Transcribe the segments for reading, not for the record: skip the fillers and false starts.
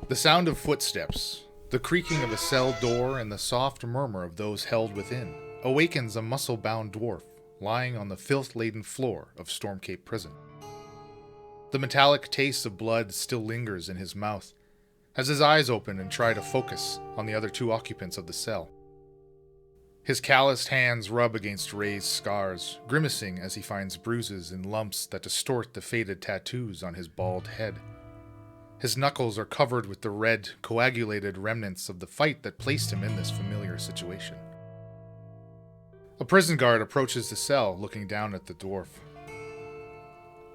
The sound of footsteps, the creaking of a cell door, and the soft murmur of those held within awakens a muscle-bound dwarf lying on the filth-laden floor of Stormcape Prison. The metallic taste of blood still lingers in his mouth as his eyes open and try to focus on the other two occupants of the cell. His calloused hands rub against raised scars, grimacing as he finds bruises and lumps that distort the faded tattoos on his bald head. His knuckles are covered with the red, coagulated remnants of the fight that placed him in this familiar situation. A prison guard approaches the cell, looking down at the dwarf.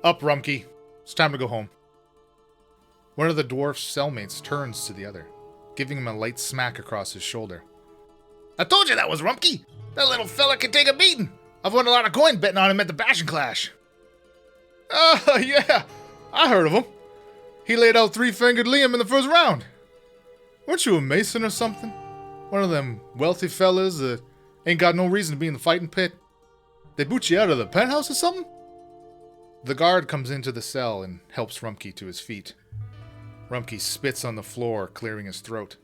"Up, Rumpke. It's time to go home." One of the dwarf's cellmates turns to the other, giving him a light smack across his shoulder. "I told you that was Rumpke! That little fella can take a beating! I've won a lot of coin betting on him at the Passion Clash." Yeah, I heard of him. He laid out three-fingered Liam in the first round. Weren't you a mason or something? One of them wealthy fellas that ain't got no reason to be in the fighting pit? They boot you out of the penthouse or something?" The guard comes into the cell and helps Rumpke to his feet. Rumpke spits on the floor, clearing his throat.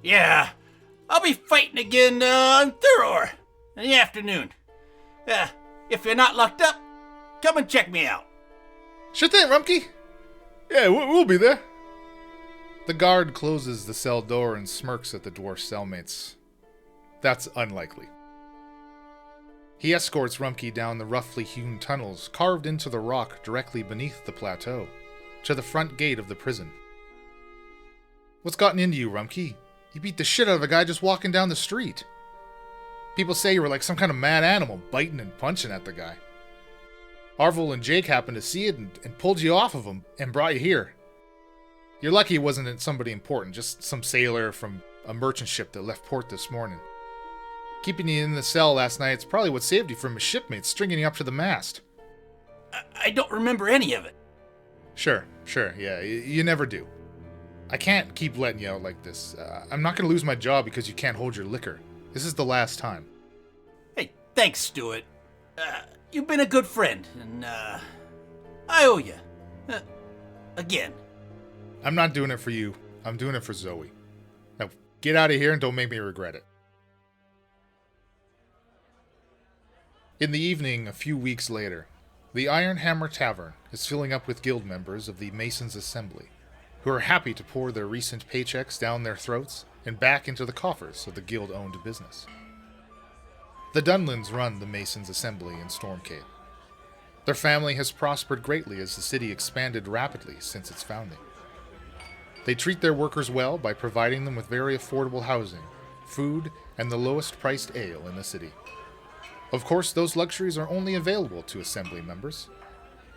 Yeah. I'll be fighting again on Thuror in the afternoon. If you're not locked up, come and check me out. "Sure thing, Rumpke. Yeah, we'll be there." The guard closes the cell door and smirks at the dwarf's cellmates. That's unlikely. He escorts Rumpke down the roughly hewn tunnels carved into the rock directly beneath the plateau, to the front gate of the prison. "What's gotten into you, Rumpke? You beat the shit out of a guy just walking down the street. People say you were like some kind of mad animal, biting and punching at the guy. Arvil and Jake happened to see it and pulled you off of him and brought you here. You're lucky it wasn't somebody important, just some sailor from a merchant ship that left port this morning. Keeping you in the cell last night is probably what saved you from a shipmate stringing you up to the mast." I don't remember any of it. Sure, yeah, you never do. I can't keep letting you out like this. I'm not going to lose my job because you can't hold your liquor. This is the last time. Hey, thanks, Stuart. You've been a good friend, and I owe you. Again. I'm not doing it for you. I'm doing it for Zoe. Now, get out of here and don't make me regret it. In the evening, a few weeks later, the Iron Hammer Tavern is filling up with guild members of the Masons' Assembly, who are happy to pour their recent paychecks down their throats and back into the coffers of the guild-owned business. The Dunlins run the Masons' Assembly in Stormcape. Their family has prospered greatly as the city expanded rapidly since its founding. They treat their workers well by providing them with very affordable housing, food, and the lowest-priced ale in the city. Of course, those luxuries are only available to Assembly members,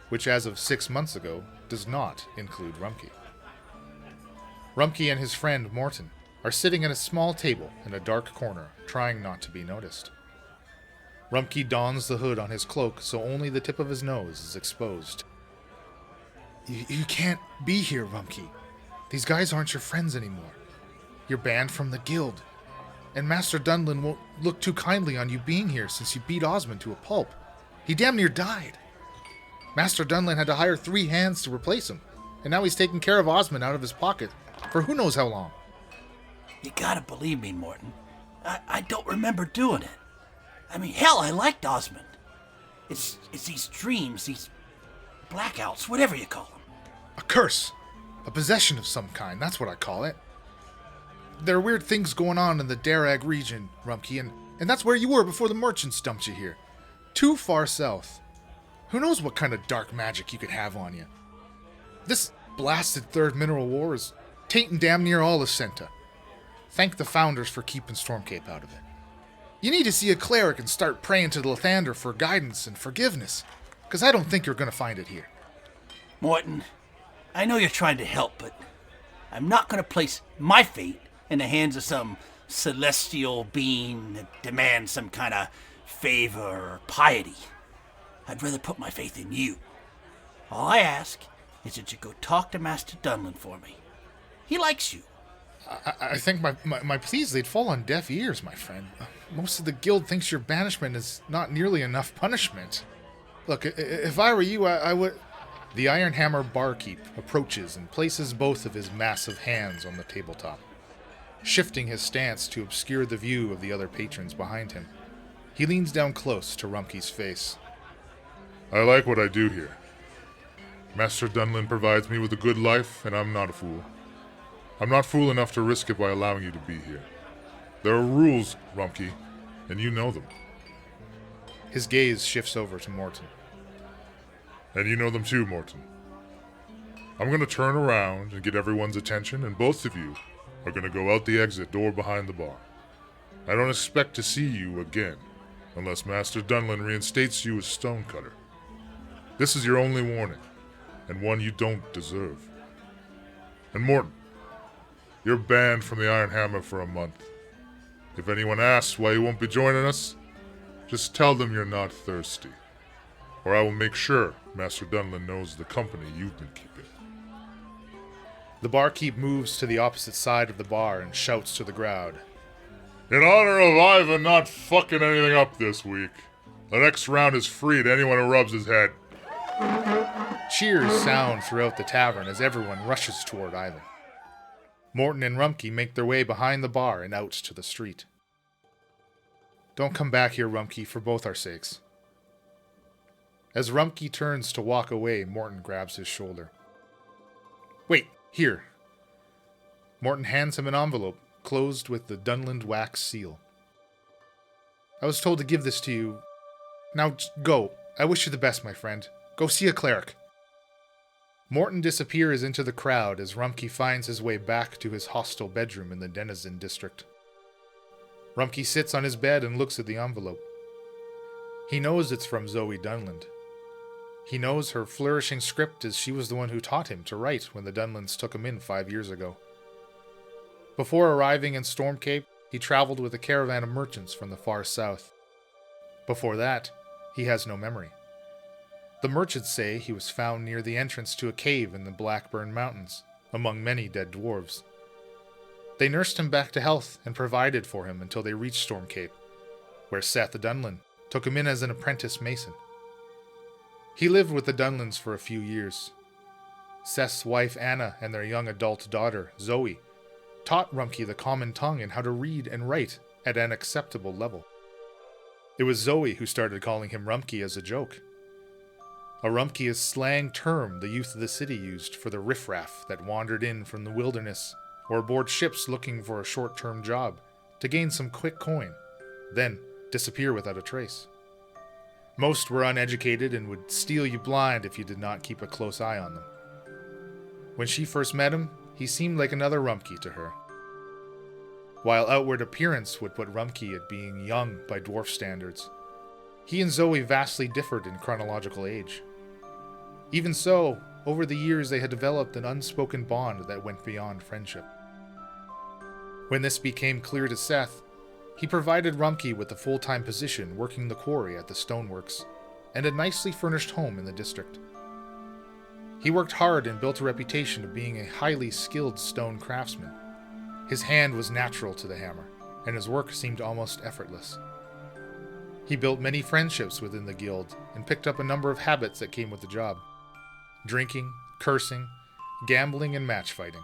which as of 6 months ago does not include Rumpke. Rumpke and his friend Morton are sitting at a small table in a dark corner, trying not to be noticed. Rumpke dons the hood on his cloak so only the tip of his nose is exposed. You can't be here, Rumpke. These guys aren't your friends anymore. You're banned from the guild. And Master Dunlin won't look too kindly on you being here since you beat Osmond to a pulp. He damn near died. Master Dunlin had to hire 3 hands to replace him, and now he's taking care of Osmond out of his pocket for who knows how long. You gotta believe me, Morton. I don't remember doing it. I mean, hell, I liked Osmond. It's these dreams, these blackouts, whatever you call them. A curse. A possession of some kind, that's what I call it. There are weird things going on in the Darag region, Rumpke, and that's where you were before the merchants dumped you here. Too far south. Who knows what kind of dark magic you could have on you. This blasted Third Mineral War is tainting damn near all of Senta. Thank the founders for keeping Stormcape out of it. You need to see a cleric and start praying to the Lathander for guidance and forgiveness, because I don't think you're going to find it here. Morton, I know you're trying to help, but I'm not going to place my fate in the hands of some celestial being that demands some kind of favor or piety. I'd rather put my faith in you. All I ask is that you go talk to Master Dunlin for me. He likes you. I think my pleas, they'd fall on deaf ears, my friend. Most of the guild thinks your banishment is not nearly enough punishment. Look, if I were you, I would... The Iron Hammer barkeep approaches and places both of his massive hands on the tabletop, shifting his stance to obscure the view of the other patrons behind him. He leans down close to Rumpke's face. I like what I do here. Master Dunlin provides me with a good life, and I'm not a fool. I'm not fool enough to risk it by allowing you to be here. There are rules, Rumpke, and you know them. His gaze shifts over to Morton. And you know them too, Morton. I'm going to turn around and get everyone's attention, and both of you are going to go out the exit door behind the bar. I don't expect to see you again, unless Master Dunlin reinstates you as Stonecutter. This is your only warning, and one you don't deserve. And Morton, you're banned from the Iron Hammer for a month. If anyone asks why you won't be joining us, just tell them you're not thirsty, or I will make sure Master Dunlin knows the company you've been keeping. The barkeep moves to the opposite side of the bar and shouts to the crowd. In honor of Ivan not fucking anything up this week, the next round is free to anyone who rubs his head. Cheers sound throughout the tavern as everyone rushes toward Ivan. Morton and Rumpke make their way behind the bar and out to the street. Don't come back here, Rumpke, for both our sakes. As Rumpke turns to walk away, Morton grabs his shoulder. Wait, here. Morton hands him an envelope, closed with the Dunland wax seal. I was told to give this to you. Now, go. I wish you the best, my friend. Go see a cleric. Morton disappears into the crowd as Rumpke finds his way back to his hostel bedroom in the Denizen district. Rumpke sits on his bed and looks at the envelope. He knows it's from Zoe Dunland. He knows her flourishing script as she was the one who taught him to write when the Dunlands took him in 5 years ago. Before arriving in Stormcape, he traveled with a caravan of merchants from the far south. Before that, he has no memory. The merchants say he was found near the entrance to a cave in the Blackburn Mountains, among many dead dwarves. They nursed him back to health and provided for him until they reached Stormcape, where Seth the Dunland took him in as an apprentice mason. He lived with the Dunlands for a few years. Seth's wife Anna and their young adult daughter, Zoe, taught Rumpke the common tongue and how to read and write at an acceptable level. It was Zoe who started calling him Rumpke as a joke. A Rumpke is slang term the youth of the city used for the riffraff that wandered in from the wilderness or aboard ships looking for a short-term job to gain some quick coin, then disappear without a trace. Most were uneducated and would steal you blind if you did not keep a close eye on them. When she first met him, he seemed like another Rumpke to her. While outward appearance would put Rumpke at being young by dwarf standards, he and Zoe vastly differed in chronological age. Even so, over the years they had developed an unspoken bond that went beyond friendship. When this became clear to Seth, he provided Rumpke with a full-time position working the quarry at the stoneworks, and a nicely furnished home in the district. He worked hard and built a reputation of being a highly skilled stone craftsman. His hand was natural to the hammer, and his work seemed almost effortless. He built many friendships within the guild, and picked up a number of habits that came with the job. Drinking, cursing, gambling, and match fighting.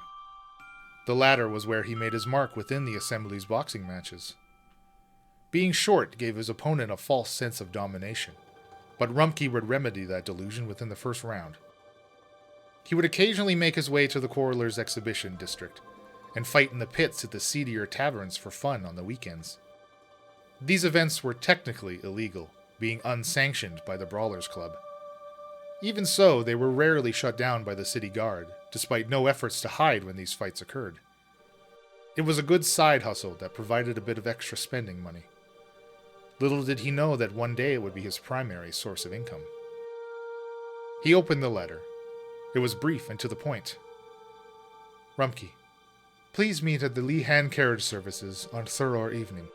The latter was where he made his mark within the Assembly's boxing matches. Being short gave his opponent a false sense of domination, but Rumpke would remedy that delusion within the first round. He would occasionally make his way to the Quarrelers' exhibition district, and fight in the pits at the seedier taverns for fun on the weekends. These events were technically illegal, being unsanctioned by the Brawlers Club. Even so, they were rarely shut down by the city guard, despite no efforts to hide when these fights occurred. It was a good side hustle that provided a bit of extra spending money. Little did he know that one day it would be his primary source of income. He opened the letter. It was brief and to the point. Rumpke, please meet at the Lehan Carriage Services on Thuror evening.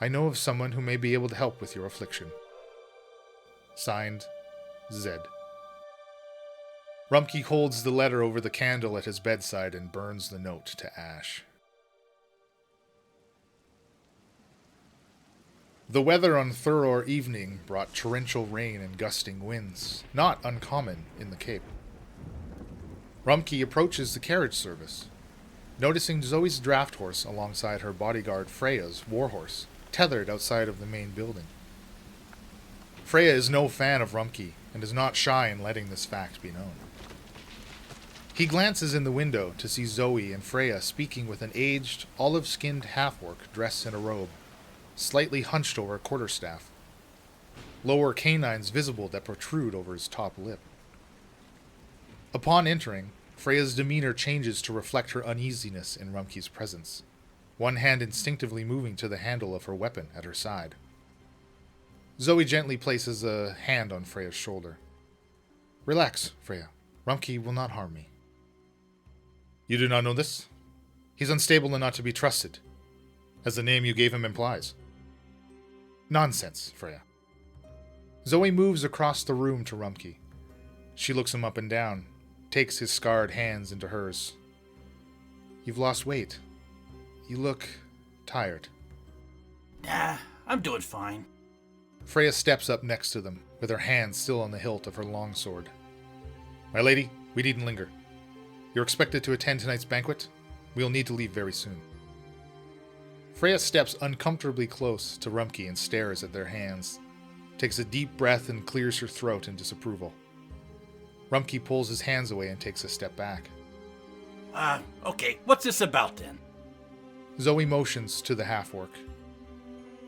I know of someone who may be able to help with your affliction. Signed, Zed. Rumpke holds the letter over the candle at his bedside and burns the note to ash. The weather on Thuror evening brought torrential rain and gusting winds, not uncommon in the Cape. Rumpke approaches the carriage service, noticing Zoe's draft horse alongside her bodyguard Freya's warhorse, tethered outside of the main building. Freya is no fan of Rumpke and is not shy in letting this fact be known. He glances in the window to see Zoe and Freya speaking with an aged, olive-skinned half-orc dressed in a robe, slightly hunched over a quarterstaff. Lower canines visible that protrude over his top lip. Upon entering, Freya's demeanor changes to reflect her uneasiness in Rumpke's presence, one hand instinctively moving to the handle of her weapon at her side. Zoe gently places a hand on Freya's shoulder. Relax, Freya. Rumpke will not harm me. You do not know this? He's unstable and not to be trusted, as the name you gave him implies. Nonsense, Freya. Zoe moves across the room to Rumpke. She looks him up and down, takes his scarred hands into hers. You've lost weight. You look tired. Nah, I'm doing fine. Freya steps up next to them, with her hands still on the hilt of her longsword. My lady, we needn't linger. You're expected to attend tonight's banquet. We'll need to leave very soon. Freya steps uncomfortably close to Rumpke and stares at their hands, takes a deep breath and clears her throat in disapproval. Rumpke pulls his hands away and takes a step back. Okay, what's this about then? Zoe motions to the half-orc.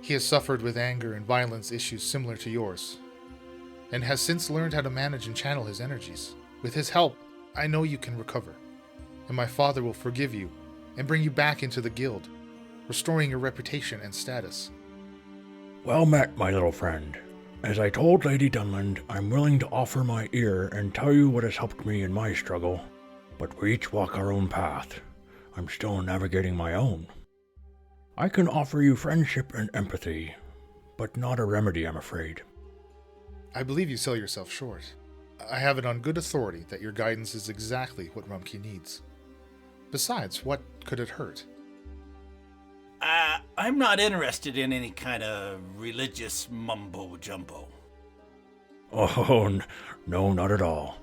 He has suffered with anger and violence issues similar to yours, and has since learned how to manage and channel his energies. With his help, I know you can recover, and my father will forgive you and bring you back into the guild, restoring your reputation and status. Well met, my little friend. As I told Lady Dunland, I'm willing to offer my ear and tell you what has helped me in my struggle, but we each walk our own path. I'm still navigating my own. I can offer you friendship and empathy, but not a remedy, I'm afraid. I believe you sell yourself short. I have it on good authority that your guidance is exactly what Rumpke needs. Besides, what could it hurt? I'm not interested in any kind of religious mumbo-jumbo. Oh, no, not at all.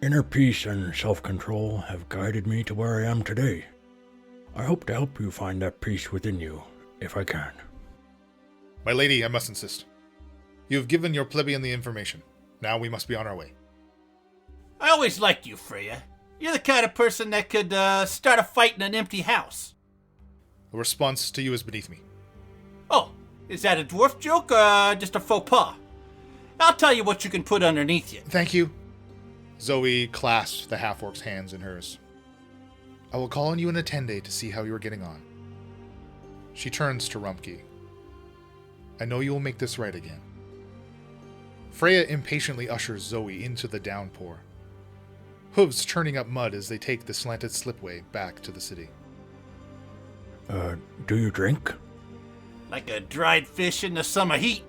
Inner peace and self-control have guided me to where I am today. I hope to help you find that peace within you, if I can. My lady, I must insist. You have given your plebeian the information. Now we must be on our way. I always liked you, Freya. You're the kind of person that could start a fight in an empty house. A response to you is beneath me. Oh, is that a dwarf joke or just a faux pas? I'll tell you what you can put underneath you. Thank you. Zoe clasps the half-orc's hands in hers. I will call on you in a 10-day to see how you are getting on. She turns to Rumpke. I know you will make this right again. Freya impatiently ushers Zoe into the downpour, hooves churning up mud as they take the slanted slipway back to the city. Do you drink? Like a dried fish in the summer heat.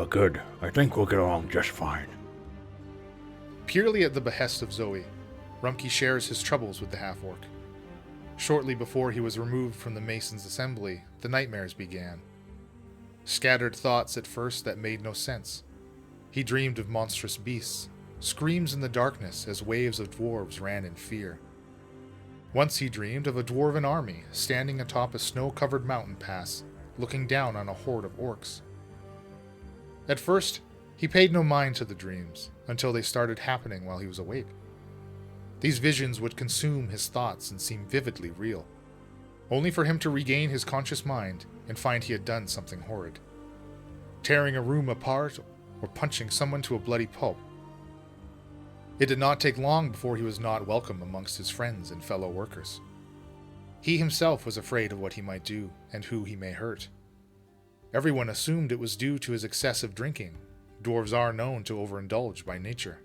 Good. I think we'll get along just fine. Purely at the behest of Zoe, Rumpke shares his troubles with the half-orc. Shortly before he was removed from the Masons' assembly, the nightmares began. Scattered thoughts at first that made no sense. He dreamed of monstrous beasts, screams in the darkness as waves of dwarves ran in fear. Once he dreamed of a dwarven army standing atop a snow-covered mountain pass, looking down on a horde of orcs. At first, he paid no mind to the dreams, until they started happening while he was awake. These visions would consume his thoughts and seem vividly real, only for him to regain his conscious mind and find he had done something horrid. Tearing a room apart or punching someone to a bloody pulp. It did not take long before he was not welcome amongst his friends and fellow workers. He himself was afraid of what he might do and who he may hurt. Everyone assumed it was due to his excessive drinking. Dwarves are known to overindulge by nature.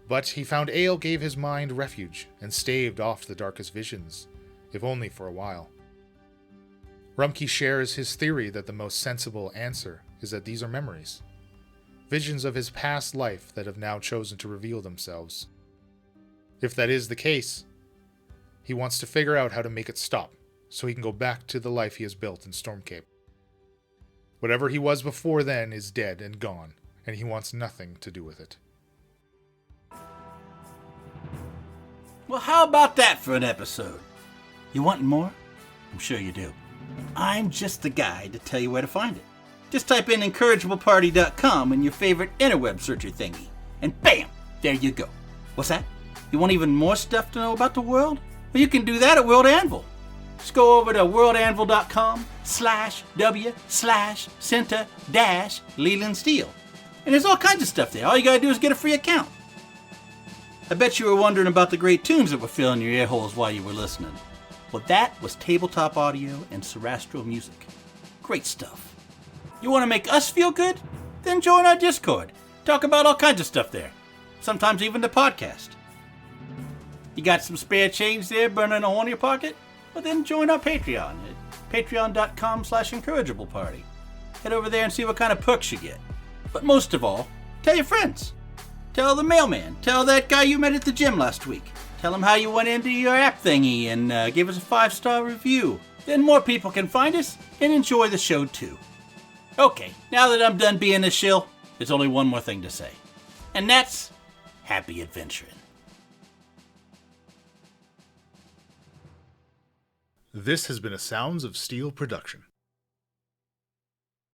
But he found ale gave his mind refuge and staved off the darkest visions, if only for a while. Rumpke shares his theory that the most sensible answer is that these are memories. Visions of his past life that have now chosen to reveal themselves. If that is the case, he wants to figure out how to make it stop, so he can go back to the life he has built in Stormcape. Whatever he was before then is dead and gone, and he wants nothing to do with it. Well, how about that for an episode? You want more? I'm sure you do. I'm just the guy to tell you where to find it. Just type in incorrigibleparty.com in your favorite interweb searcher thingy, and bam, there you go. What's that? You want even more stuff to know about the world? Well, you can do that at World Anvil. Just go over to worldanvil.com/w/center-Leland Steel. And there's all kinds of stuff there. All you gotta do is get a free account. I bet you were wondering about the great tunes that were filling your ear holes while you were listening. Well, that was tabletop audio and Sarastro music. Great stuff. You want to make us feel good? Then join our Discord. Talk about all kinds of stuff there. Sometimes even the podcast. You got some spare change there burning a hole in your pocket? Well, then join our Patreon at patreon.com/incorrigibleparty. Head over there and see what kind of perks you get. But most of all, tell your friends. Tell the mailman. Tell that guy you met at the gym last week. Tell him how you went into your app thingy and gave us a 5-star review. Then more people can find us and enjoy the show too. Okay, now that I'm done being a shill, there's only one more thing to say. And that's happy adventuring. This has been a Sounds of Steel production.